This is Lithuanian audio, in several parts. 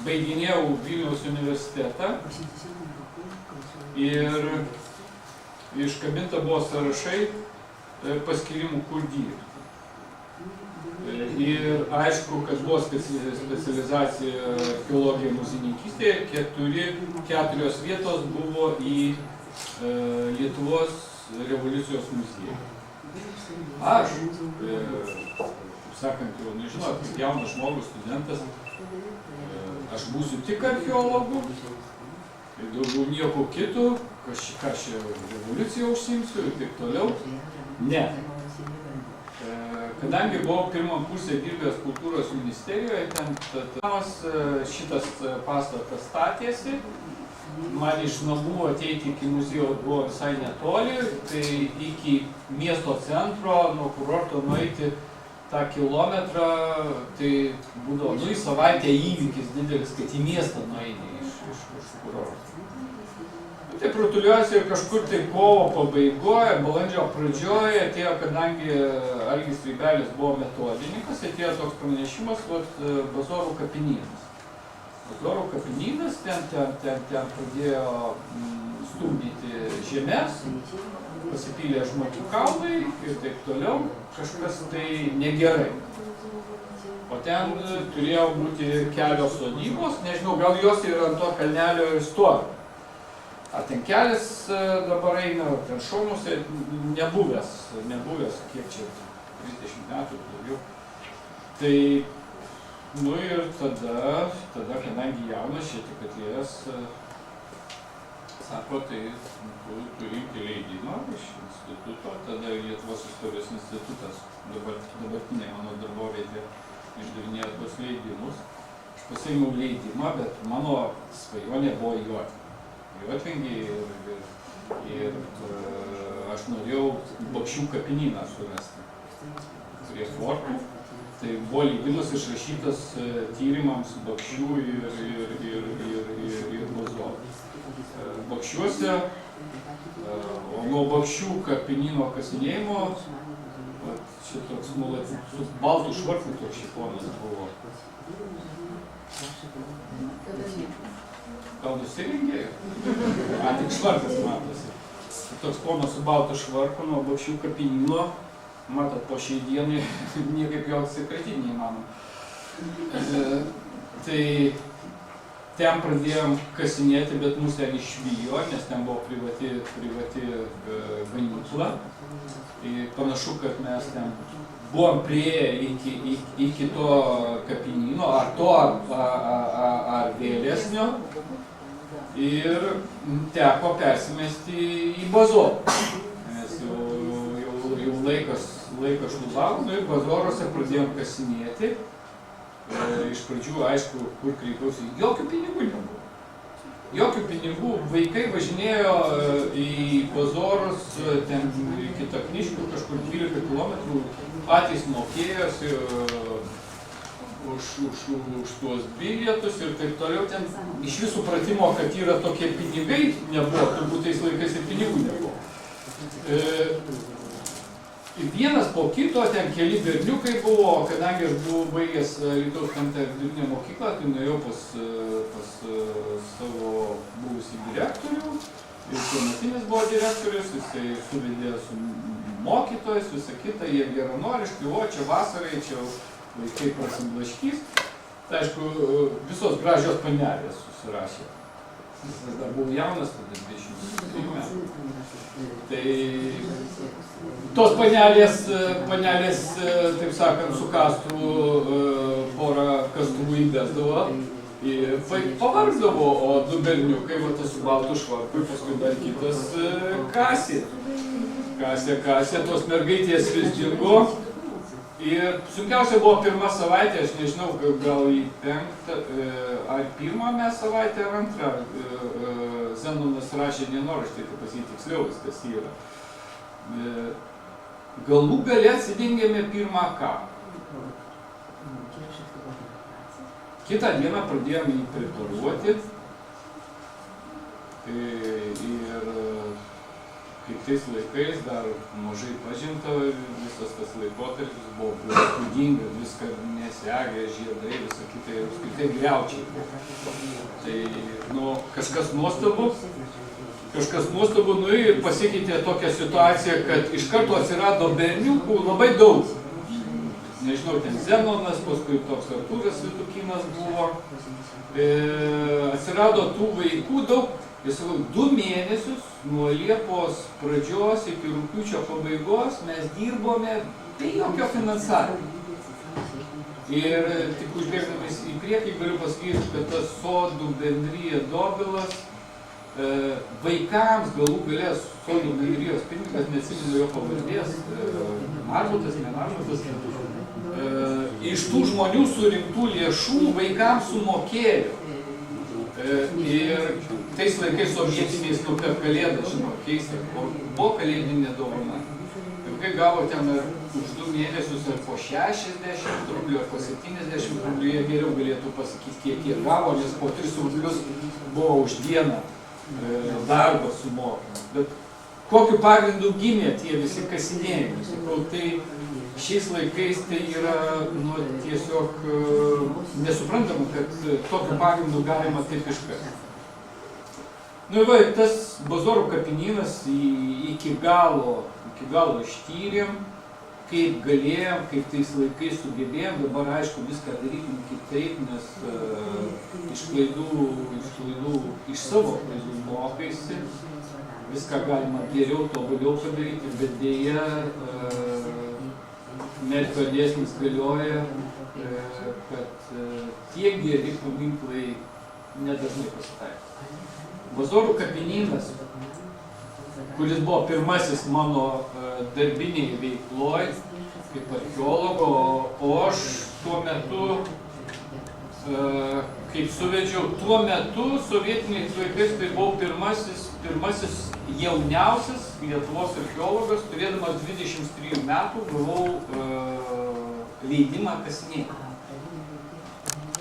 baiginėjau Vilniaus universitetą ir iškabinta buvo sąrašai paskyrimų, kur dirbti. Ir aišku, kad buvo specializacija archeologija muziejininkystėje, keturios vietos buvo į Lietuvos revoliucijos muziejų. Aš, sakant, jau nežinau, kaip jaunas žmogus, studentas, aš būsiu tik archeologu, daugiau nieko kito, ką čia revoliuciją užsiimsiu ir taip toliau. Ne. Kadangi buvau pirmam kursė dirbęs kultūros ministerijoje, ten šitas pastatas statėsi, man iš namų ateiti iki muziejaus buvo visai netoli, tai iki miesto centro, nuo kurorto nueiti tą kilometrą, tai būdavo, į savaitę įvykis didelis, kad į miestą nueini iš kurorto. Taip rutuliuosi ir kažkur tai kovo pabaigoje, balandžio pradžioje atėjo, kadangi Algis Rybelis buvo metodininkas, atėjo toks pranešimas, Bazorų kapinynas. Bazorų kapinynas, ten pradėjo stumdyti žemės, pasipylė žmonių kaulai ir taip toliau, kažkas tai negerai. O ten turėjo būti kelios sodybos, nežinau, gal jos yra ant to kalnelio ir stovi. Ar ten kelias dabar eina, ten šonuose nebuvęs, kiek čia, 30 metų daugiau. Tai, ir tada, kadangi jaunas čia tik atėjęs, sako, tai turi imti leidimą iš instituto, tada Lietuvos istorijos institutas, dabartinė mano darbovietė, išdavinėjo tuos leidimus. Aš pasiėmiau leidimą, bet mano svajonė buvo Jotvingį ir aš norėjau Bakšių kapinyną surasti prie fortų. Tai buvo leidimas išrašytas tyrimams Bakšių ir Bazorų. Bakšiuose, o nuo Bakšių kapinyno kasinėjimo, čia toks su baltų švarku toks šiponas buvo. Gal nusirinkėjo? Tik švarkas matosi. Toks ponas su baltu švarku nuo Bakšių kapinyno, matot, po šiai dienai niekaip jo atsikratyti neįmanoma. Tai ten pradėjom kasinėti, bet mus ten išvijo, nes ten buvo privati ganykla. Panašu, kad mes ten buvom priėję iki to kapinyno, ar vėlesnio. Ir teko persimesti į Bazorą, nes jau laikas šlubavo, ir Bazoruose pradėjom kasinėti. Iš pradžių, aišku, kur kreipiausi, jokių pinigų nebuvo. Jokių pinigų, vaikai važinėjo į Bazorus, ten iki Takniškių, kažkur 12 kilometrų, patys mokėjosi už tuos bilietus ir taip toliau. Ten iš visų supratimo, kad yra tokie pinigai, nebuvo, turbūt tais laikais ir pinigų nebuvo. Ir vienas po kito, ten keli berniukai buvo, kadangi aš buvau baigęs Alytaus Kamte vidurinę mokyklą, tai nuėjau pas savo buvusį direktorių. Ir tuometinis buvo direktorius, jisai suvedė su mokytojais, visą kitą, jie geranoriškai, o čia vasarai, čia vaikai prasiblaškys. Tai aišku, visos gražios panelės susirašė. Aš dar buvau jaunas, tada 23 metų. Tai tos panelės, taip sakant, su kastuvu porą kastuvų įdesdavo. Ir pavargdavo, o du berniukai, tas su baltu švarku, paskui dar kitas kasė. Kasė, tos mergaitės vis dingo. Ir sunkiausia buvo pirma savaitė, aš nežinau, gal į ar pirmą mes savaitę ar antrą. Zenonas rašė dienoraštį, tai pas jį tiksliau viskas yra. Galų gale atsidengėme pirmą kapą. Kitą dieną pradėjome jį preparuoti. Ir kai tais laikais dar mažai pažinta, visas tas laikotarpis buvo įspūdinga, viską nesegė, žiedai, visą kitą ir apskritai griaučiai buvo. Tai, nu, kažkas nuostabu, nu ir pasikeitė tokia situacija, kad iš karto atsirado berniukų labai daug. Nežinau, ten Zenonas, paskui toks Artūras Vitukinas buvo. Atsirado tų vaikų daug. Jis 2 mėnesius nuo Liepos pradžios iki rugpjūčio pabaigos mes dirbome be jokio finansavimo. Ir tik užbėgdamas į priekį galiu pasakyti, kad tas sodų bendrija Dobilas vaikams galų galės sodų bendrijos pirmininkas, neatsimenu jo pavardės, Narbutas, ne Narbutas, iš tų žmonių surinktų lėšų vaikams sumokėjo. Ir tais laikais sovietiniais, nu, per kalėdą, žinau, keista, buvo kalėdinė dovana. Ir kai gavo ten už 2 mėnesius ar po 60 rublių, ar po 70 rublių, jie geriau galėtų pasakyti, kiek jie gavo, nes po 3 rublius buvo už dieną darbą sumokama. Bet kokiu pagrindu gimė tie visi kasinėjimai? Sakau, tai šiais laikais tai yra, nu, tiesiog nesuprantama, kad tokiu pagrindu galima taip iškasti. Nu, va, tas Bazorų kapinynas iki galo ištyrėm, kaip galėjom, kaip tais laikais sugebėjom. Dabar, aišku, viską darytum kitaip, nes iš klaidų, iš savo klaidų mokaisi. Viską galima geriau, tobuliau padaryti, bet dėja Merfio dėsnis galioja, kad tie geri paminklai nedažnai pasitaiko. Bazorų kapinynas, kuris buvo pirmasis mano darbiniai veikloj, kaip archeologo, o aš tuo metu, kaip suvedžiau, tuo metu sovietiniais laikais tai buvau pirmasis jauniausias Lietuvos archeologas, turėdamas 23 metų, gavau leidimą kasinėti.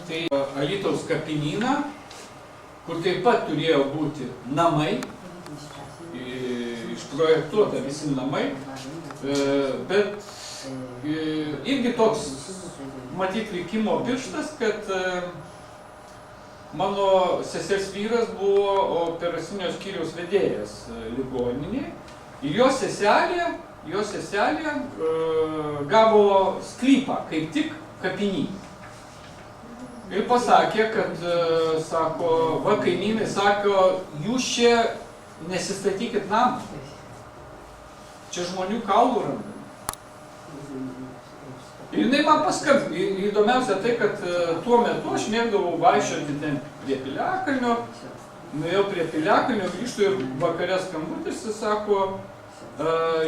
Tai Alytaus kapinyną, kur taip pat turėjo būti namai, išprojektuota visi namai, bet irgi toks, matyt, likimo pirštas, kad mano sesers vyras buvo operacinio skyriaus vedėjas ligoninėje ir jo seselė gavo sklypą, kaip tik kapiny. Ir pasakė, kad, sako, va, kaimynai, sako, jūs čia nesistatykit namą. Čia žmonių kaulų randami. Ir jinai man paskambino. Įdomiausia tai, kad tuo metu aš mėgdavau vaikščioti ten prie Piliakalnio, nuėjau prie Piliakalnio, grįžtu ir vakare skambutis, jis sako,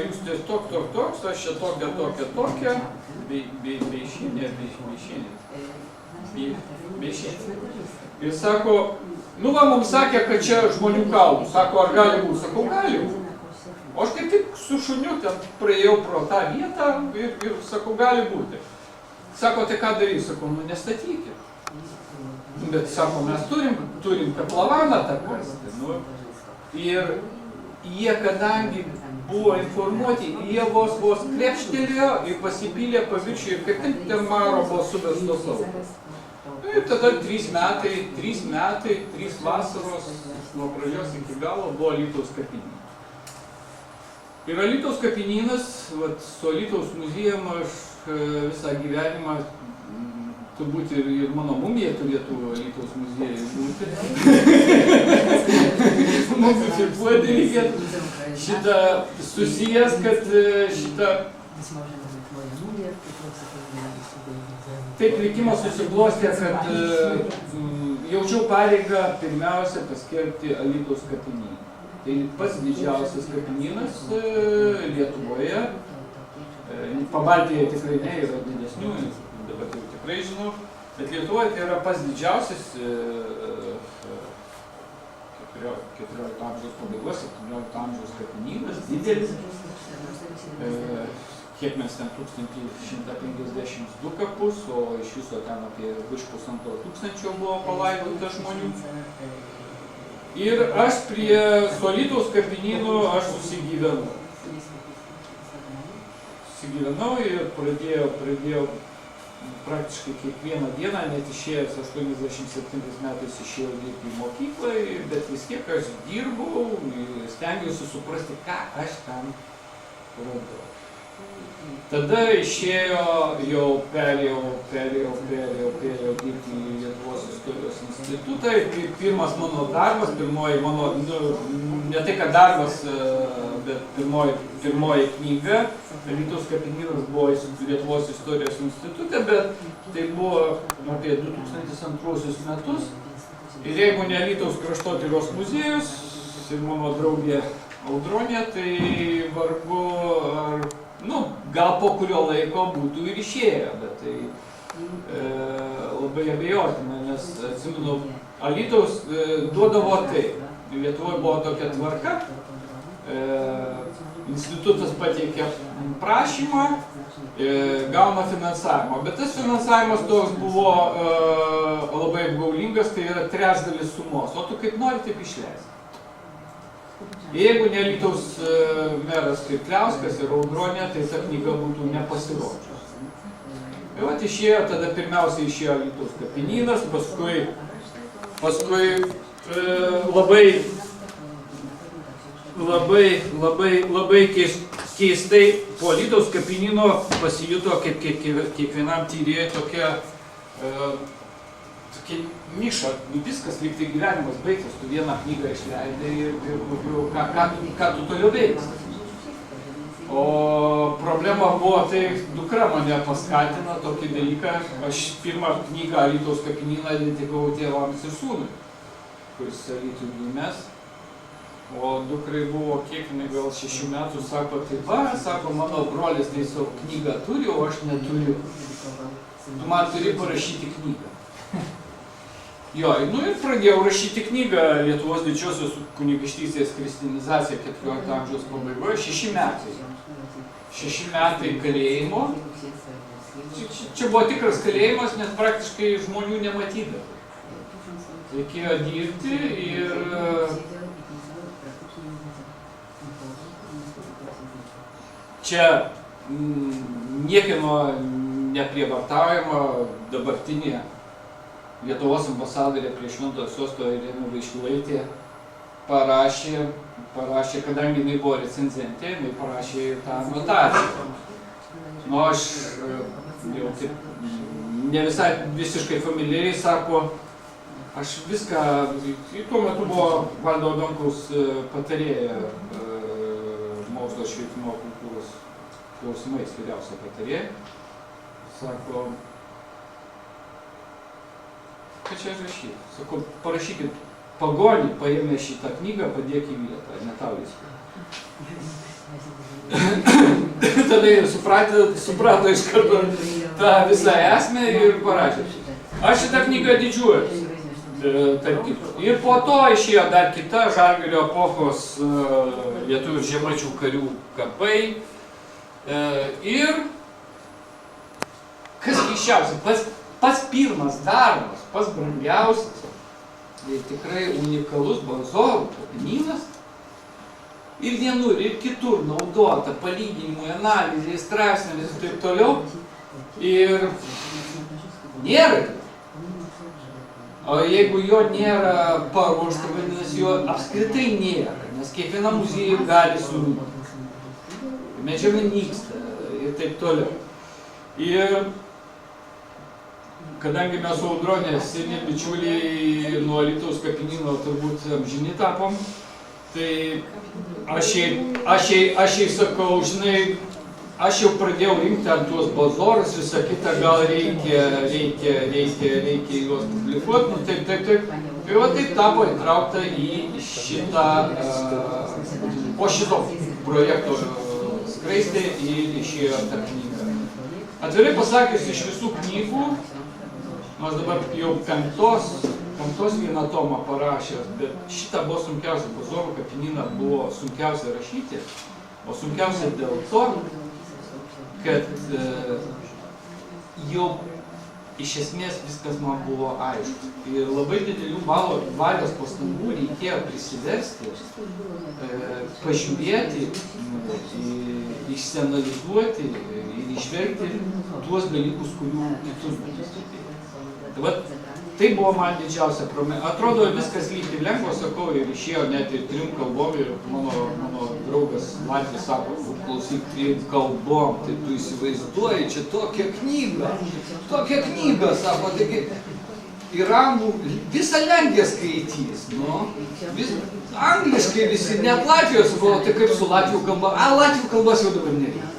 jūs toks, aš čia tokia, beišienė. Ir sako, nu va, mums sakė, kad čia žmonių kaulų. Sako, ar gali būti? Sakau, gali būti. O aš kaip tik su šuniu ten praėjau pro tą vietą ir sakau, gali būti. Sako, tai ką darys? Sakau, nu nestatykit. Bet sako, mes turim kaplavaną tą kasti. Nu, ir jie, kadangi buvo informuoti, jie vos krepštelėjo ir pasipylė paviršių ir kaip tik ten maro buvo suvestos aukos. Ir tada 3 metai, 3 vasaros nuo pradžios iki galo buvo Alytaus kapinynas. Ir Alytaus kapinynas, su Alytaus muziejum aš visą gyvenimą, turbūt ir mano mumija turėtų Alytaus muziejui būti. Mums užsipuodė reikėtų šitą susijęs, kad šitą... Taip likimas susiklostė, kad jaučiau pareigą pirmiausia paskelbti Alytaus kapinyną. Tai pats didžiausias kapinynas Lietuvoje. Pabaltijoje tikrai ne, yra didesnių, dabar jau tikrai žinau, bet Lietuvoje tai yra pats didžiausias 14 amžiaus pabaigos, 17 amžiaus kapinynas, didelis. Kiek mes ten 1152 kapus, o iš viso ten apie virš 1500 buvo palaidota žmonių. Ir aš prie Alytaus kapinynų aš susigyvenau. Ir pradėjau praktiškai kiekvieną dieną, net išėjęs 87 metais išėjau dirbti į mokyklą, bet vis tiek aš dirbau, stengiausi suprasti, ką aš ten radau. Tada išėjo, jau perėjau dirbti į Lietuvos istorijos institutą. Pirmas mano darbas, ne tai kad darbas, bet pirmoji knyga, Alytaus kapinynas buvo Lietuvos istorijos institute, bet tai buvo apie 2002 metus. Ir jeigu ne Alytaus kraštotyros muziejus ir mano draugė Audronė, tai vargu ar, gal po kurio laiko būtų ir išėję, bet tai labai abejotina, nes atsimenu, Alytaus duodavo taip. Lietuvoje buvo tokia tvarka, institutas pateikė prašymą, gauna finansavimą, bet tas finansavimas toks buvo labai apgaulingas, tai yra trečdalis sumos, o tu kaip nori, taip išleisi. Jeigu ne Alytaus meras Kirkliauskas ir Audronė, tai ta knyga būtų nepasirodžius. Ir vat išėjo, tada pirmiausia išėjo Alytaus kapinynas, paskui labai keistai po Alytaus kapinyno pasijuto, kaip kiekvienam tyrėjui tokia niša, viskas, lyg tai gyvenimas baigtas, tu vieną knygą išleidai ir ką tu toliau veiksi. O problema buvo, tai dukra mane paskatino tokį dalyką, aš pirmą knygą Alytaus kapinyną dedikavau tėvams ir sūnui, kuris Alytui gimęs. O dukrai buvo, kiek jinai gal 6 metų, sako, tai va, sako, mano brolis tai savo knygą turi, o aš neturiu. Tu man turi parašyti knygą. Jo, ir pradėjau rašyti knygą Lietuvos didžiosios kunigaikštystės kristinizacija 14 amžiaus pabaigoje, 6 metai. 6 metai kalėjimo. Čia buvo tikras kalėjimas, nes praktiškai žmonių nematydavo. Reikėjo dirbti ir čia niekieno neprievartaujama dabartinė Lietuvos ambasadorė prie Šventojo Sosto Irena Vaišvilaitė parašė, kadangi jinai buvo recenzentė, jinai parašė tą anotaciją. Aš jau taip ne visai visiškai familiariai sako, aš viską, tuo metu buvo Valdo Adamkaus patarėja mokslo švietimo kultūros klausimais vyriausia patarėja. Sako, ką čia rašyti? Sako, parašykit pagonį, paėmė šitą knygą, padėk į vietą, ne tau viską. Tada ir suprato iš karto tą visą esmę ir parašė. Aš šitą knygą didžiuojuosi. Ir po to išėjo dar kita Žalgirio epochos lietuvių ir žemaičių karių kapai. Ir kas keisčiausia, pats pirmas darbas, pats brangiausias ir tikrai unikalus Bazorų kapinynas ir vienur, ir kitur naudota palyginimui, analizai, straipsnėmis ir taip toliau. Ir nėra. O jeigu jo nėra paruošta, vadinasi, jo apskritai nėra, nes kiekviena muziejų gali surinkti. Medžiaga nyksta ir taip toliau. Ir kadangi mes su Audronė seni bičiuliai nuo Alytaus kapinyno turbūt amžini tapom, tai aš jai sakau, žinai, aš jau pradėjau rinkti ant tuos bazorus, visą kitą, gal reikia juos publikuoti, taip. Ir va taip tapo įtraukta į šitą, po šito projekto skraistį ir išėjo ta knyga. Atvirai pasakius, iš visų knygų, nors dabar jau penktos vieną tomą parašęs, bet šitą buvo sunkiausia, Bazorų kapinyną buvo sunkiausia rašyti, o sunkiausia dėl to, kad jau iš esmės viskas man buvo aišku. Ir labai didelių valios pastangų reikėjo prisiversti, pažiūrėti, išsianalizuoti ir išvelgti tuos dalykus, kurių kitus būtų. Tai buvo man didžiausia problema. Atrodo, viskas lyg ir lengva, sakau, ir išėjo net ir 3 kalbom, ir mano draugas Latvis sako, klausyk, 3 kalbom, tai tu įsivaizduoji, čia tokia knyga, sako, taigi ir anglų, visą Lenkiją skaitys, angliškai visi, net Latvijos, tai kaip su latvių kalba, latvių kalbos jau dabar nereikia.